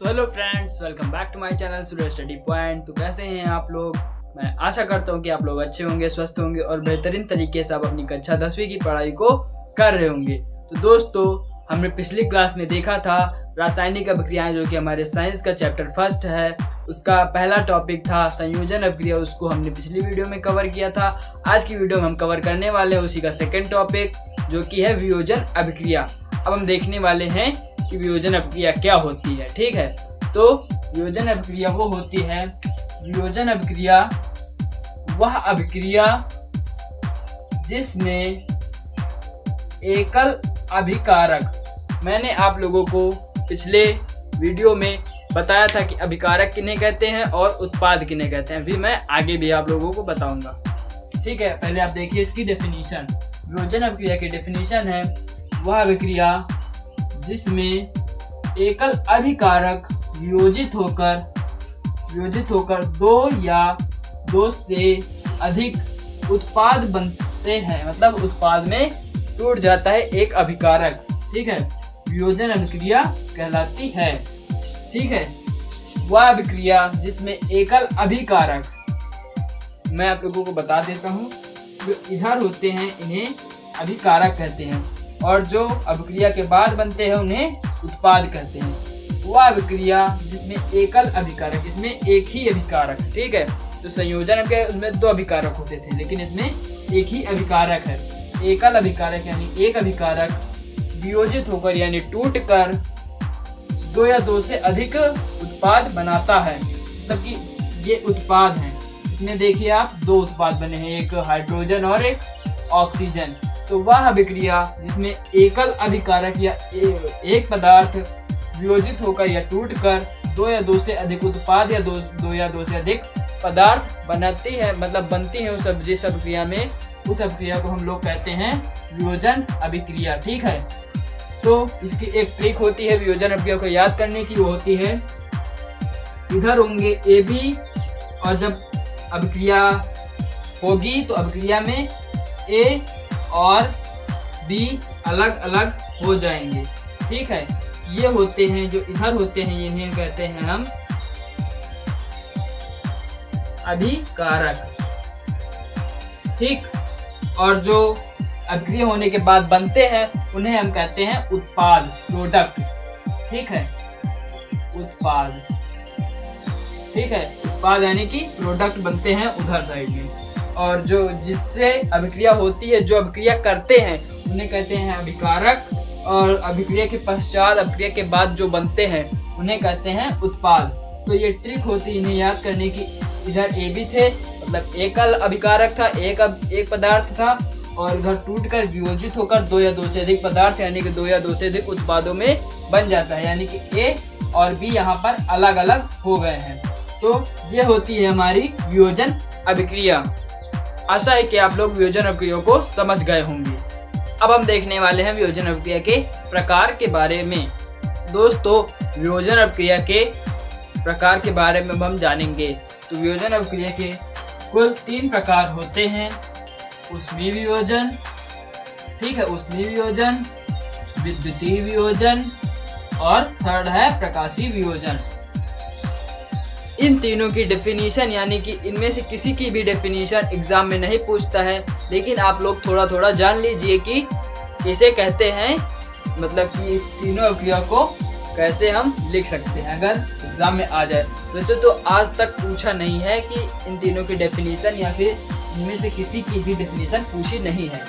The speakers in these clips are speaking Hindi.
Hello friends, welcome back to my channel Surya study point. तो कैसे हैं आप लोग? मैं आशा करता हूं कि आप लोग अच्छे होंगे, स्वस्थ होंगे और बेहतरीन तरीके से आप अपनी कक्षा 10वीं की पढ़ाई को कर रहे होंगे। तो दोस्तों, हमने पिछली क्लास में देखा था रासायनिक अभिक्रियाएं, जो कि हमारे साइंस का चैप्टर फर्स्ट है। उसका पहला टॉपिक था संयोजन अभिक्रिया, उसको हमने पिछली वीडियो में कवर किया था। आज की वीडियो में हम कवर करने वाले हैं उसी का सेकेंड टॉपिक, जो कि है वियोजन अभिक्रिया। अब हम देखने वाले हैं कि वियोजन अभिक्रिया क्या होती है। ठीक है, तो वियोजन अभिक्रिया वो होती है, वियोजन अभिक्रिया वह अभिक्रिया जिसमें एकल अभिकारक, मैंने आप लोगों को पिछले वीडियो में बताया था कि अभिकारक किन्हें कहते हैं और उत्पाद किन्हें कहते हैं। अभी मैं आगे भी आप लोगों को बताऊंगा। ठीक है, पहले आप देखिए इसकी डेफिनेशन। वियोजन अभिक्रिया की डेफिनेशन है वह अभिक्रिया जिसमें एकल अभिकारक वियोजित होकर दो या दो से अधिक उत्पाद बनते हैं, मतलब उत्पाद में टूट जाता है एक अभिकारक। ठीक है, वियोजन अभिक्रिया कहलाती है। ठीक है, वह अभिक्रिया जिसमें एकल अभिकारक, मैं आप लोगों को बता देता हूँ, जो इधर होते हैं इन्हें अभिकारक कहते हैं और जो अभिक्रिया के बाद बनते हैं उन्हें उत्पाद कहते हैं। वह अभिक्रिया जिसमें एकल अभिकारक, इसमें एक ही अभिकारक। ठीक है, तो संयोजन अभिक्रिया उसमें दो अभिकारक होते थे, लेकिन इसमें एक ही अभिकारक है। एकल अभिकारक यानी एक अभिकारक वियोजित होकर यानी टूटकर दो या दो से अधिक उत्पाद बनाता है। मतलब कि ये उत्पाद हैं, इसमें देखिए आप दो उत्पाद बने हैं, एक हाइड्रोजन और एक ऑक्सीजन। तो वह अभिक्रिया जिसमें एकल अभिकारक या एक पदार्थ वियोजित होकर या टूटकर दो या दो से अधिक उत्पाद या दो या दो से अधिक पदार्थ बनाती है, मतलब बनती है उस जिस अभिक्रिया में, उस अभिक्रिया को हम लोग कहते हैं वियोजन अभिक्रिया। ठीक है, तो इसकी एक ट्रिक होती है वियोजन अभिक्रिया को याद करने की, वो होती है इधर होंगे ए बी, और जब अभिक्रिया होगी तो अभिक्रिया में ए और बी अलग अलग हो जाएंगे। ठीक है, ये होते हैं जो इधर होते हैं, इन्हें कहते हैं हम अभिकारक। ठीक, और जो अभिक्रिया होने के बाद बनते हैं उन्हें हम कहते हैं उत्पाद, प्रोडक्ट। ठीक है, उत्पाद। ठीक है, उत्पाद यानी कि प्रोडक्ट बनते हैं उधर साइड में। और जो जिससे अभिक्रिया होती है, जो अभिक्रिया करते हैं उन्हें कहते हैं अभिकारक, और अभिक्रिया के पश्चात, अभिक्रिया के बाद जो बनते हैं उन्हें कहते हैं उत्पाद। तो ये ट्रिक होती है इन्हें याद करने की। इधर ए बी थे, मतलब एकल अभिकारक था, एक पदार्थ था, और इधर टूटकर वियोजित होकर दो या दो से अधिक पदार्थ यानी कि दो या दो से अधिक उत्पादों में बन जाता है, यानी कि ए और बी यहाँ पर अलग अलग हो गए हैं। तो ये होती है हमारी वियोजन अभिक्रिया। आशा है कि आप लोग वियोजन अभिक्रिया को समझ गए होंगे। अब हम देखने वाले हैं वियोजन अभिक्रिया के प्रकार के बारे में। दोस्तों, वियोजन अभिक्रिया के प्रकार के बारे में हम जानेंगे। तो वियोजन अभिक्रिया के कुल 3 प्रकार होते हैं। ऊष्मीय वियोजन, ठीक है, ऊष्मीय वियोजन, विद्युतीय वियोजन और थर्ड है प्रकाशीय वियोजन। इन तीनों की डेफिनेशन, यानी कि इनमें से किसी की भी डेफिनेशन एग्जाम में नहीं पूछता है, लेकिन आप लोग थोड़ा थोड़ा जान लीजिए कि इसे कहते हैं, मतलब कि तीनों अभिक्रिया को कैसे हम लिख सकते हैं अगर एग्जाम में आ जाए। वैसे तो आज तक पूछा नहीं है कि इन तीनों की डेफिनेशन, या फिर इनमें से किसी की भी डेफिनेशन पूछी नहीं है।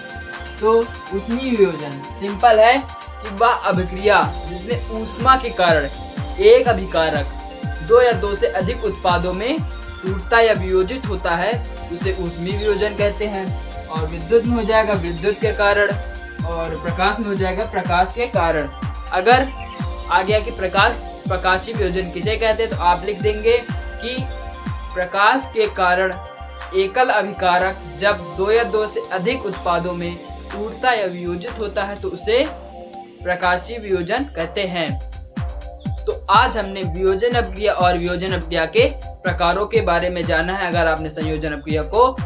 तो ऊष्मीय वियोजन सिंपल है कि वह अभिक्रिया जिसमें ऊष्मा के कारण एक अभिकारक दो या दो से अधिक उत्पादों में टूटता या वियोजित होता है, उसे ऊष्मीय वियोजन कहते हैं। और विद्युत में हो जाएगा विद्युत के कारण, और प्रकाश में हो जाएगा प्रकाश के कारण। अगर आ गया कि प्रकाशीय वियोजन किसे कहते हैं, तो आप लिख देंगे कि प्रकाश के कारण एकल अभिकारक जब दो या दो से अधिक उत्पादों में टूटता या वियोजित होता है तो उसे प्रकाशीय वियोजन कहते हैं। तो आज हमने वियोजन अभिक्रिया और वियोजन अभिक्रिया के प्रकारों के बारे में जाना है। अगर आपने संयोजन अभिक्रिया को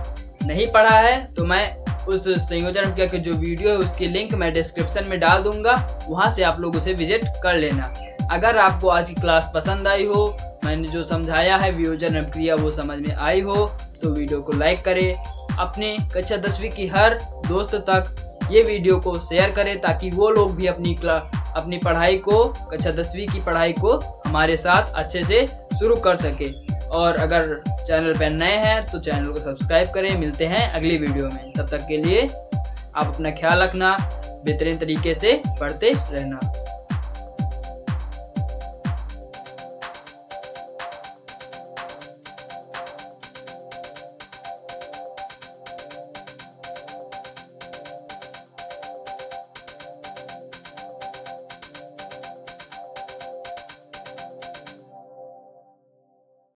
नहीं पढ़ा है तो मैं उस संयोजन अभिक्रिया के जो वीडियो है उसकी लिंक मैं डिस्क्रिप्शन में डाल दूंगा, वहां से आप लोग उसे विजिट कर लेना। अगर आपको आज की क्लास पसंद आई हो, मैंने जो समझाया है वियोजन अपक्रिया वो समझ में आई हो, तो वीडियो को लाइक करें। अपने कक्षा 10वीं की हर दोस्त तक ये वीडियो को शेयर करें ताकि वो लोग भी अपनी पढ़ाई को, कक्षा 10वीं की पढ़ाई को हमारे साथ अच्छे से शुरू कर सके। और अगर चैनल पर नए हैं तो चैनल को सब्सक्राइब करें। मिलते हैं अगली वीडियो में, तब तक के लिए आप अपना ख्याल रखना, बेहतरीन तरीके से पढ़ते रहना।